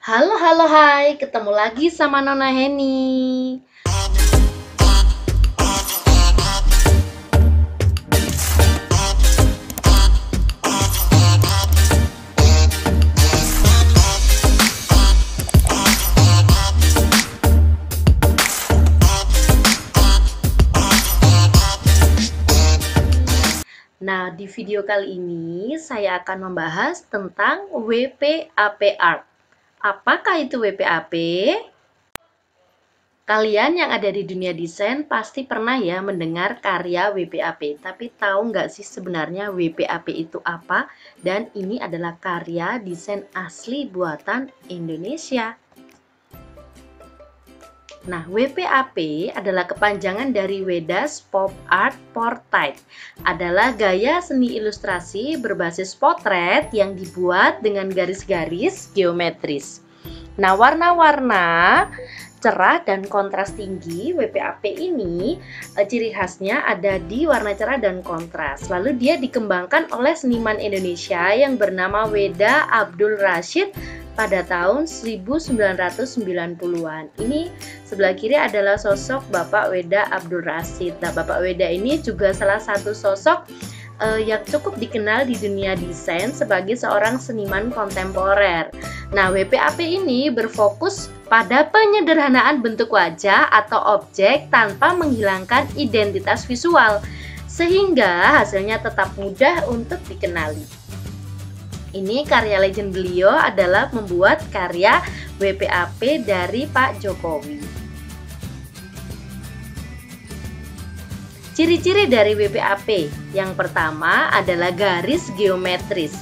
Halo, halo, hai, ketemu lagi sama Nona Heni. Nah, di video kali ini saya akan membahas tentang WPAP Art. Apakah itu WPAP? Kalian yang ada di dunia desain pasti pernah ya mendengar karya WPAP, tapi tahu nggak sih sebenarnya WPAP itu apa? Dan ini adalah karya desain asli buatan Indonesia. Nah, WPAP adalah kepanjangan dari Wedas Pop Art Portrait. Adalah gaya seni ilustrasi berbasis potret yang dibuat dengan garis-garis geometris. Nah, warna-warna cerah dan kontras tinggi WPAP ini ciri khasnya ada di warna cerah dan kontras. Lalu dia dikembangkan oleh seniman Indonesia yang bernama Weda Abdul Rashid pada tahun 1990-an. Ini sebelah kiri adalah sosok Bapak Weda Abdul Rashid. Nah, Bapak Weda ini juga salah satu sosok yang cukup dikenal di dunia desain sebagai seorang seniman kontemporer. Nah, WPAP ini berfokus pada penyederhanaan bentuk wajah atau objek tanpa menghilangkan identitas visual, sehingga hasilnya tetap mudah untuk dikenali. Ini karya legend beliau adalah membuat karya WPAP dari Pak Jokowi. Ciri-ciri dari WPAP yang pertama adalah garis geometris.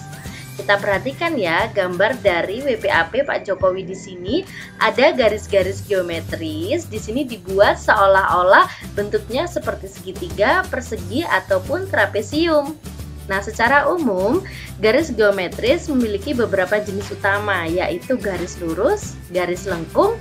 Kita perhatikan ya, gambar dari WPAP Pak Jokowi di sini ada garis-garis geometris. Di sini dibuat seolah-olah bentuknya seperti segitiga, persegi ataupun trapesium. Nah, secara umum, garis geometris memiliki beberapa jenis utama, yaitu garis lurus, garis lengkung,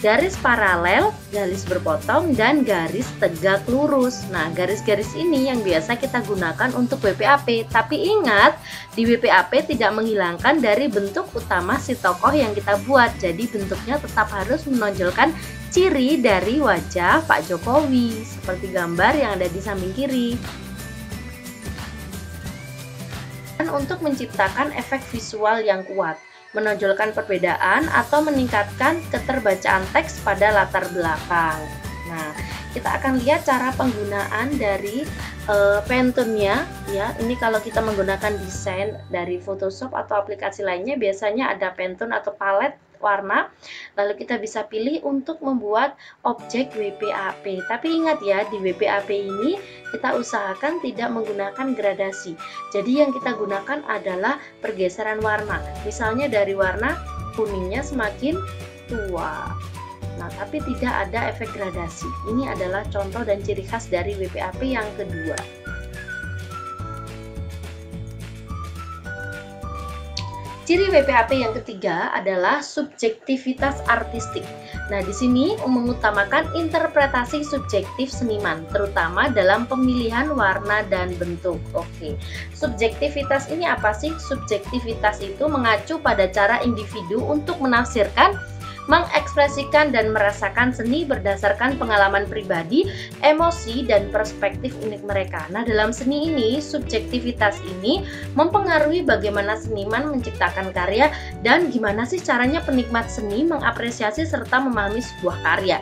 garis paralel, garis berpotong, dan garis tegak lurus. Nah, garis-garis ini yang biasa kita gunakan untuk WPAP. Tapi ingat, di WPAP tidak menghilangkan dari bentuk utama si tokoh yang kita buat. Jadi bentuknya tetap harus menonjolkan ciri dari wajah Pak Jokowi, seperti gambar yang ada di samping kiri. Untuk menciptakan efek visual yang kuat, menonjolkan perbedaan atau meningkatkan keterbacaan teks pada latar belakang. Nah, kita akan lihat cara penggunaan dari Pantone-nya ya. Ini kalau kita menggunakan desain dari Photoshop atau aplikasi lainnya, biasanya ada Pantone atau palet warna, lalu kita bisa pilih untuk membuat objek WPAP. Tapi ingat ya, di WPAP ini kita usahakan tidak menggunakan gradasi. Jadi yang kita gunakan adalah pergeseran warna. Misalnya dari warna kuningnya semakin tua. Nah, tapi tidak ada efek gradasi. Ini adalah contoh dan ciri khas dari WPAP yang kedua. Ciri WPAP yang ketiga adalah subjektivitas artistik. Nah, di sini mengutamakan interpretasi subjektif seniman, terutama dalam pemilihan warna dan bentuk. Oke, subjektivitas ini apa sih? Subjektivitas itu mengacu pada cara individu untuk menafsirkan, mengekspresikan dan merasakan seni berdasarkan pengalaman pribadi, emosi, dan perspektif unik mereka. Nah, dalam seni ini, subjektivitas ini mempengaruhi bagaimana seniman menciptakan karya dan gimana sih caranya penikmat seni mengapresiasi serta memahami sebuah karya.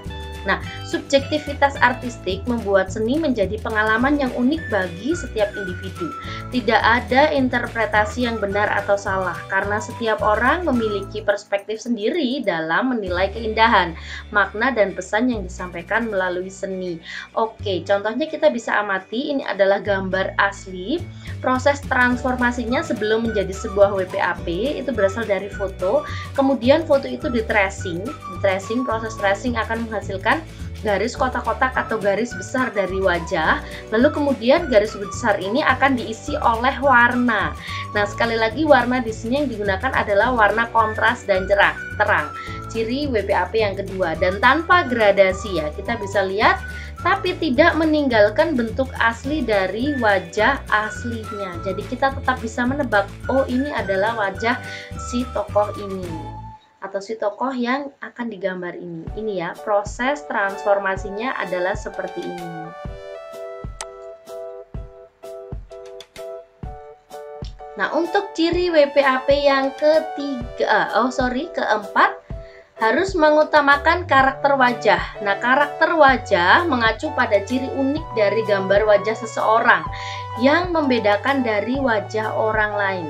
Nah, subjektivitas artistik membuat seni menjadi pengalaman yang unik bagi setiap individu. Tidak ada interpretasi yang benar atau salah, karena setiap orang memiliki perspektif sendiri dalam menilai keindahan, makna, dan pesan yang disampaikan melalui seni. Oke, contohnya kita bisa amati, ini adalah gambar asli. Proses transformasinya sebelum menjadi sebuah WPAP itu berasal dari foto, kemudian foto itu di tracing. Proses tracing akan menghasilkan garis kotak-kotak atau garis besar dari wajah, lalu kemudian garis besar ini akan diisi oleh warna. Nah, sekali lagi warna di sini yang digunakan adalah warna kontras dan cerah, terang. Ciri WPAP yang kedua, dan tanpa gradasi ya, kita bisa lihat tapi tidak meninggalkan bentuk asli dari wajah aslinya. Jadi kita tetap bisa menebak, oh ini adalah wajah si tokoh ini. atau si tokoh yang akan digambar ini. Ini ya, proses transformasinya adalah seperti ini. Nah, untuk ciri WPAP yang keempat, harus mengutamakan karakter wajah. Nah, karakter wajah mengacu pada ciri unik dari gambar wajah seseorang yang membedakan dari wajah orang lain.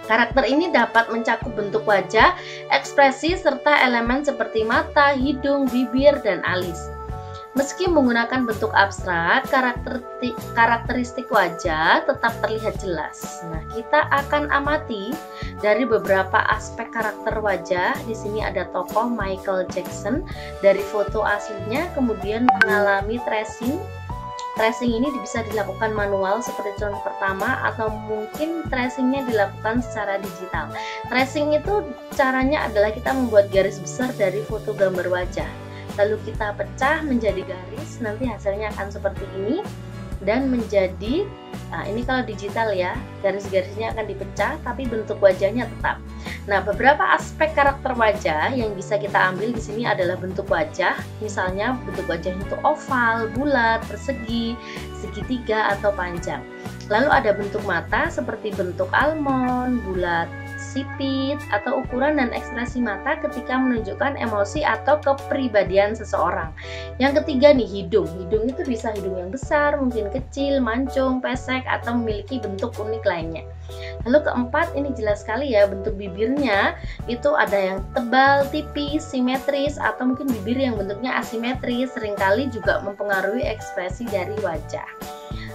Karakter ini dapat mencakup bentuk wajah, ekspresi, serta elemen seperti mata, hidung, bibir, dan alis. Meski menggunakan bentuk abstrak, karakteristik wajah tetap terlihat jelas. Nah, kita akan amati dari beberapa aspek karakter wajah. Di sini ada tokoh Michael Jackson dari foto aslinya, kemudian mengalami tracing. Tracing ini bisa dilakukan manual seperti contoh pertama, atau mungkin tracingnya dilakukan secara digital. Tracing itu caranya adalah kita membuat garis besar dari foto gambar wajah, lalu kita pecah menjadi garis, nanti hasilnya akan seperti ini dan menjadi, nah ini kalau digital ya, garis-garisnya akan dipecah tapi bentuk wajahnya tetap. Nah, beberapa aspek karakter wajah yang bisa kita ambil di sini adalah bentuk wajah, misalnya bentuk wajah itu oval, bulat, persegi, segitiga, atau panjang. Lalu ada bentuk mata seperti bentuk almond, bulat, sipit, atau ukuran dan ekspresi mata ketika menunjukkan emosi atau kepribadian seseorang. Yang ketiga nih, hidung. Hidung itu bisa hidung yang besar, mungkin kecil, mancung, pesek, atau memiliki bentuk unik lainnya. Lalu keempat, ini jelas sekali ya, bentuk bibirnya itu ada yang tebal, tipis, simetris, atau mungkin bibir yang bentuknya asimetris, seringkali juga mempengaruhi ekspresi dari wajah.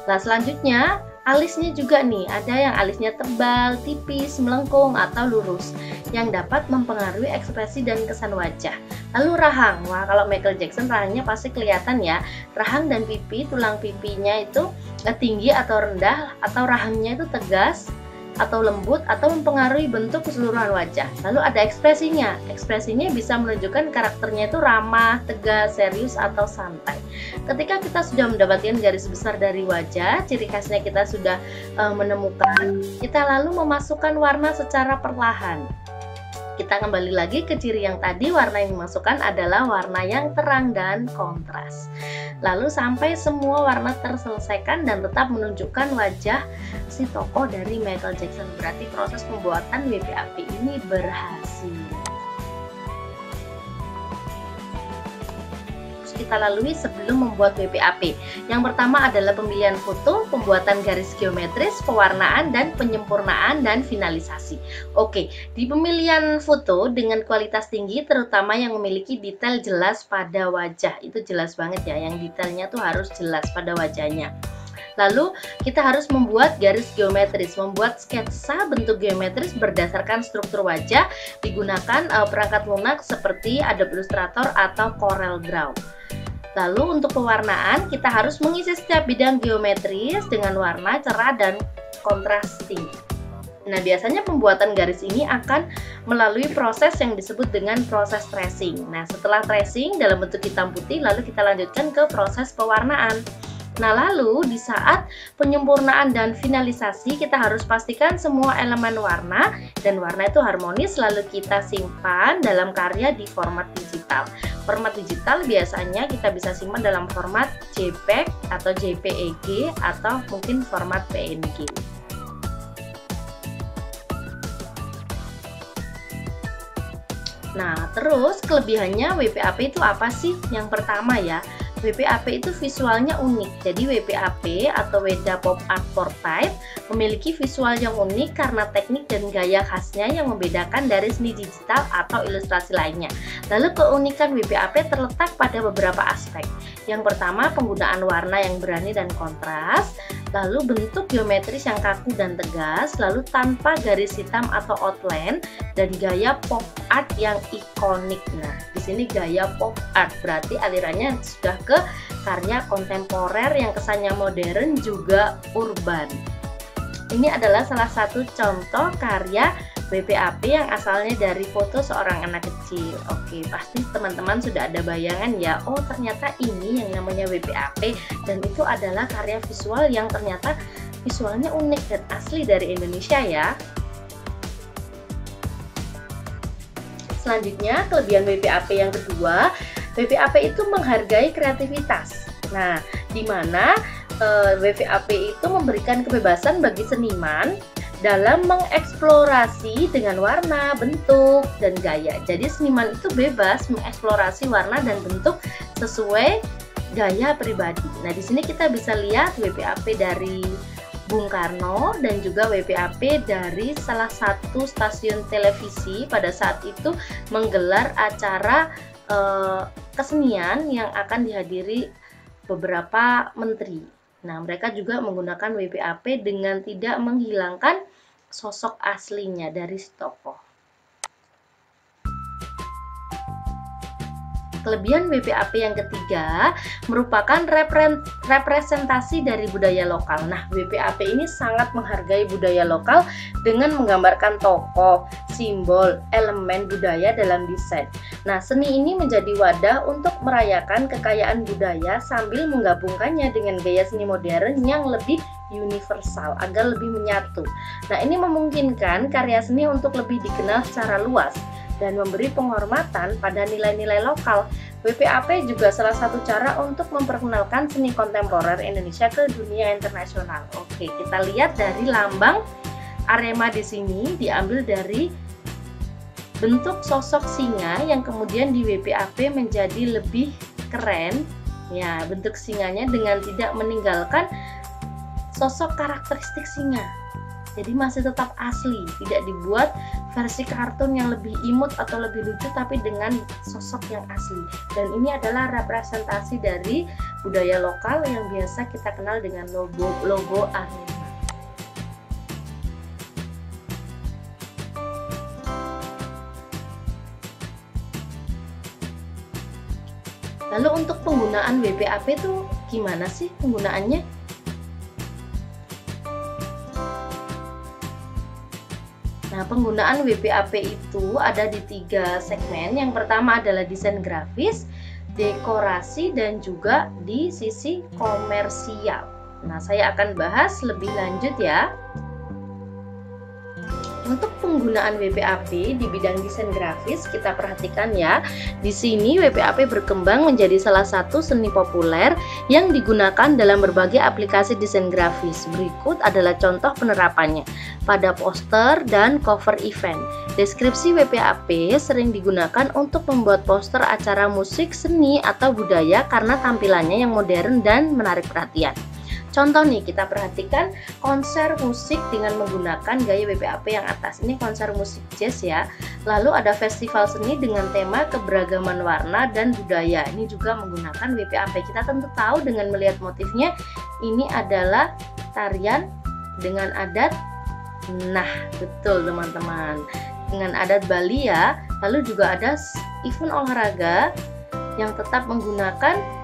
Nah, selanjutnya alisnya juga nih, ada yang alisnya tebal, tipis, melengkung, atau lurus, yang dapat mempengaruhi ekspresi dan kesan wajah. Lalu rahang, wah kalau Michael Jackson rahangnya pasti kelihatan ya, rahang dan pipi, tulang pipinya itu tinggi atau rendah, atau rahangnya itu tegas atau lembut, atau mempengaruhi bentuk keseluruhan wajah. Lalu ada ekspresinya. Ekspresinya bisa menunjukkan karakternya itu ramah, tegas, serius, atau santai. Ketika kita sudah mendapatkan garis besar dari wajah, ciri khasnya kita sudah menemukan, kita lalu memasukkan warna secara perlahan. Kita kembali lagi ke ciri yang tadi, warna yang dimasukkan adalah warna yang terang dan kontras. Lalu sampai semua warna terselesaikan dan tetap menunjukkan wajah si tokoh dari Michael Jackson. Berarti proses pembuatan WPAP ini berhasil. Kita lalui sebelum membuat WPAP. Yang pertama adalah pemilihan foto, pembuatan garis geometris, pewarnaan, dan penyempurnaan dan finalisasi. Oke, di pemilihan foto dengan kualitas tinggi, terutama yang memiliki detail jelas pada wajah, itu jelas banget ya, yang detailnya tuh harus jelas pada wajahnya. Lalu kita harus membuat garis geometris, membuat sketsa bentuk geometris berdasarkan struktur wajah, digunakan perangkat lunak seperti Adobe Illustrator atau Corel Draw. Lalu untuk pewarnaan, kita harus mengisi setiap bidang geometris dengan warna cerah dan contrasting. Nah, biasanya pembuatan garis ini akan melalui proses yang disebut dengan proses tracing. Nah, setelah tracing dalam bentuk hitam putih, lalu kita lanjutkan ke proses pewarnaan. Nah, lalu di saat penyempurnaan dan finalisasi, kita harus pastikan semua elemen warna dan warna itu harmonis, lalu kita simpan dalam karya di format digital. Format digital biasanya kita bisa simpan dalam format JPEG atau JPEG atau mungkin format PNG. Nah, terus kelebihannya WPAP itu apa sih? Yang pertama ya, WPAP itu visualnya unik. Jadi WPAP atau Weda Pop Art Portrait memiliki visual yang unik karena teknik dan gaya khasnya yang membedakan dari seni digital atau ilustrasi lainnya. Lalu keunikan WPAP terletak pada beberapa aspek. Yang pertama, penggunaan warna yang berani dan kontras, lalu bentuk geometris yang kaku dan tegas, lalu tanpa garis hitam atau outline, dan gaya pop art yang ikonik. Nah, di sini gaya pop art berarti alirannya sudah ke karya kontemporer yang kesannya modern juga urban. Ini adalah salah satu contoh karya WPAP yang asalnya dari foto seorang anak kecil. Oke, pasti teman-teman sudah ada bayangan ya, oh ternyata ini yang namanya WPAP, dan itu adalah karya visual yang ternyata visualnya unik dan asli dari Indonesia ya. selanjutnya kelebihan WPAP yang kedua, WPAP itu menghargai kreativitas. Nah, di mana WPAP itu memberikan kebebasan bagi seniman dalam mengeksplorasi dengan warna, bentuk, dan gaya. Jadi seniman itu bebas mengeksplorasi warna dan bentuk sesuai gaya pribadi. Nah, di sini kita bisa lihat WPAP dari Bung Karno dan juga WPAP dari salah satu stasiun televisi pada saat itu menggelar acara kesenian yang akan dihadiri beberapa menteri. Nah, mereka juga menggunakan WPAP dengan tidak menghilangkan sosok aslinya dari si tokoh. Kelebihan WPAP yang ketiga merupakan representasi dari budaya lokal. Nah, WPAP ini sangat menghargai budaya lokal dengan menggambarkan tokoh, simbol, elemen budaya dalam desain. Nah, seni ini menjadi wadah untuk merayakan kekayaan budaya sambil menggabungkannya dengan gaya seni modern yang lebih universal agar lebih menyatu. Nah, ini memungkinkan karya seni untuk lebih dikenal secara luas dan memberi penghormatan pada nilai-nilai lokal. WPAP juga salah satu cara untuk memperkenalkan seni kontemporer Indonesia ke dunia internasional. Oke, kita lihat dari lambang Arema di sini diambil dari bentuk sosok singa yang kemudian di WPAP menjadi lebih keren. Ya, bentuk singanya dengan tidak meninggalkan sosok karakteristik singa. Jadi masih tetap asli, tidak dibuat versi kartun yang lebih imut atau lebih lucu, tapi dengan sosok yang asli. Dan ini adalah representasi dari budaya lokal yang biasa kita kenal dengan logo Arema. Lalu untuk penggunaan WPAP itu gimana sih penggunaannya? Nah, penggunaan WPAP itu ada di 3 segmen. Yang pertama adalah desain grafis, dekorasi, dan juga di sisi komersial. Nah, saya akan bahas lebih lanjut ya. Untuk penggunaan WPAP di bidang desain grafis, kita perhatikan ya. Di sini WPAP berkembang menjadi salah satu seni populer yang digunakan dalam berbagai aplikasi desain grafis. Berikut adalah contoh penerapannya pada poster dan cover event. Deskripsi WPAP sering digunakan untuk membuat poster acara musik, seni, atau budaya karena tampilannya yang modern dan menarik perhatian. Contoh nih, kita perhatikan konser musik dengan menggunakan gaya WPAP yang atas. Ini konser musik jazz ya. Lalu ada festival seni dengan tema keberagaman warna dan budaya. Ini juga menggunakan WPAP. Kita tentu tahu dengan melihat motifnya, ini adalah tarian dengan adat. Nah, betul teman-teman. Dengan adat Bali ya. Lalu juga ada event olahraga yang tetap menggunakan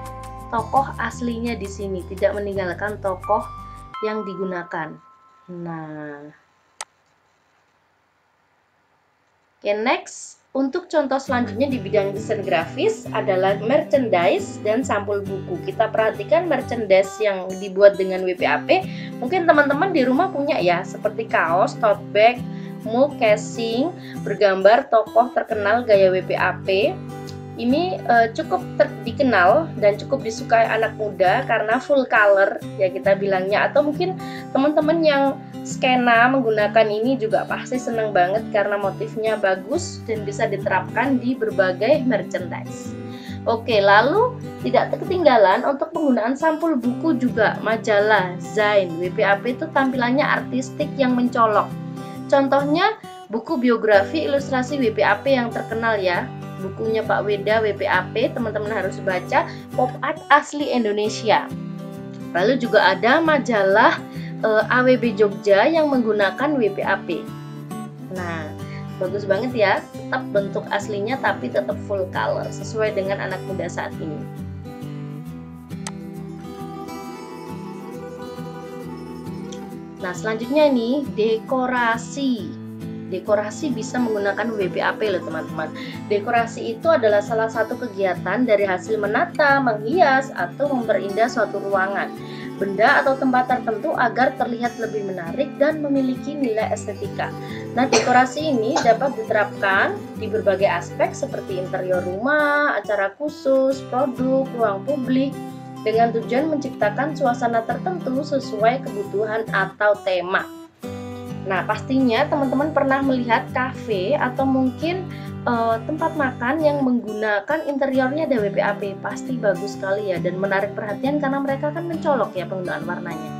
tokoh aslinya di sini, tidak meninggalkan tokoh yang digunakan. Nah, oke, next. Untuk contoh selanjutnya di bidang desain grafis adalah merchandise dan sampul buku. Kita perhatikan merchandise yang dibuat dengan WPAP. Mungkin teman-teman di rumah punya ya, seperti kaos, tote bag, mug, casing, bergambar tokoh terkenal gaya WPAP. Ini cukup dikenal dan cukup disukai anak muda karena full color ya kita bilangnya, atau mungkin teman-teman yang skena menggunakan ini juga pasti senang banget karena motifnya bagus dan bisa diterapkan di berbagai merchandise. Oke, lalu tidak ketinggalan untuk penggunaan sampul buku juga, majalah, zain. WPAP itu tampilannya artistik yang mencolok. Contohnya buku biografi ilustrasi WPAP yang terkenal ya. Bukunya Pak Weda WPAP, teman-teman harus baca, Pop Art Asli Indonesia. Lalu juga ada majalah AWB Jogja yang menggunakan WPAP. Nah, bagus banget ya, tetap bentuk aslinya tapi tetap full color sesuai dengan anak muda saat ini. Nah, selanjutnya nih dekorasi. Dekorasi bisa menggunakan WPAP loh teman-teman. Dekorasi itu adalah salah satu kegiatan dari hasil menata, menghias, atau memperindah suatu ruangan. benda atau tempat tertentu agar terlihat lebih menarik dan memiliki nilai estetika. Nah, dekorasi ini dapat diterapkan di berbagai aspek seperti interior rumah, acara khusus, produk, ruang publik, dengan tujuan menciptakan suasana tertentu sesuai kebutuhan atau tema. Nah, pastinya teman-teman pernah melihat kafe atau mungkin tempat makan yang menggunakan interiornya ada WPAP. Pasti bagus sekali ya dan menarik perhatian karena mereka kan mencolok ya penggunaan warnanya.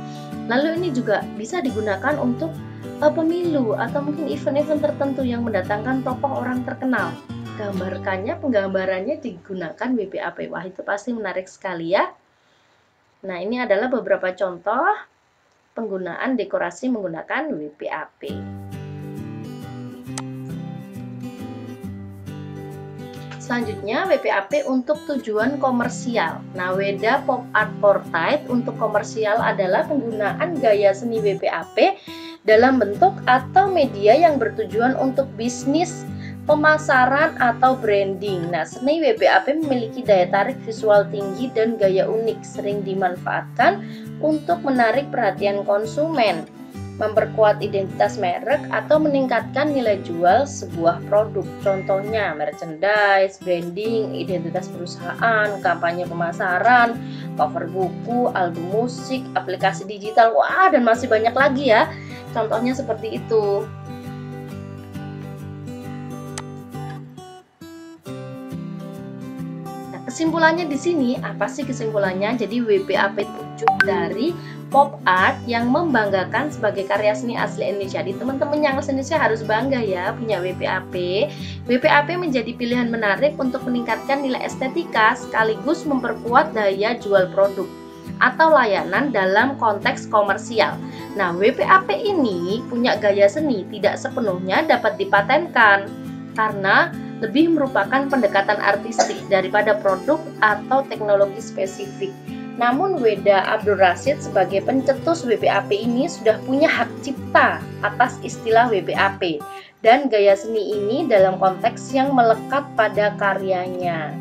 Lalu ini juga bisa digunakan untuk pemilu atau mungkin event-event tertentu yang mendatangkan tokoh orang terkenal. Penggambarannya digunakan WPAP. Wah, itu pasti menarik sekali ya. Nah, ini adalah beberapa contoh penggunaan dekorasi menggunakan WPAP. Selanjutnya, WPAP untuk tujuan komersial. Nah, Weda Pop Art Portrait untuk komersial adalah penggunaan gaya seni WPAP dalam bentuk atau media yang bertujuan untuk bisnis, pemasaran, atau branding. Nah, seni WPAP memiliki daya tarik visual tinggi dan gaya unik, sering dimanfaatkan untuk menarik perhatian konsumen, memperkuat identitas merek, atau meningkatkan nilai jual sebuah produk. Contohnya merchandise, branding, identitas perusahaan, kampanye pemasaran, cover buku, album musik, aplikasi digital, wah dan masih banyak lagi ya. Contohnya seperti itu. Nah, kesimpulannya di sini apa sih kesimpulannya? Jadi WPAP wujud dari pop art yang membanggakan sebagai karya seni asli Indonesia. Di teman-teman yang asli Indonesia harus bangga ya punya WPAP. WPAP menjadi pilihan menarik untuk meningkatkan nilai estetika sekaligus memperkuat daya jual produk atau layanan dalam konteks komersial. Nah, WPAP ini punya gaya seni tidak sepenuhnya dapat dipatenkan karena lebih merupakan pendekatan artistik daripada produk atau teknologi spesifik. Namun Weda Abdul Rashid sebagai pencetus WPAP ini sudah punya hak cipta atas istilah WPAP dan gaya seni ini dalam konteks yang melekat pada karyanya.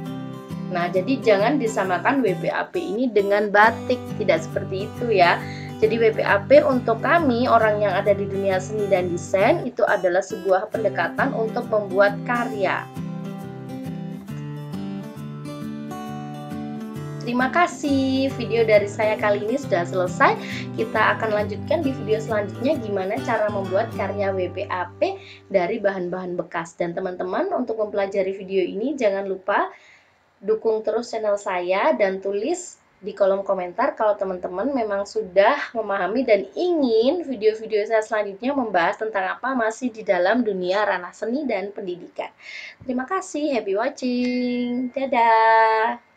Nah, jadi jangan disamakan WPAP ini dengan batik, tidak seperti itu ya. Jadi WPAP untuk kami orang yang ada di dunia seni dan desain itu adalah sebuah pendekatan untuk membuat karya. Terima kasih, video dari saya kali ini sudah selesai. Kita akan lanjutkan di video selanjutnya gimana cara membuat karya WPAP dari bahan-bahan bekas. Dan teman-teman untuk mempelajari video ini jangan lupa dukung terus channel saya dan tulis di kolom komentar kalau teman-teman memang sudah memahami dan ingin video-video saya selanjutnya membahas tentang apa masih di dalam dunia ranah seni dan pendidikan. Terima kasih, happy watching, dadah!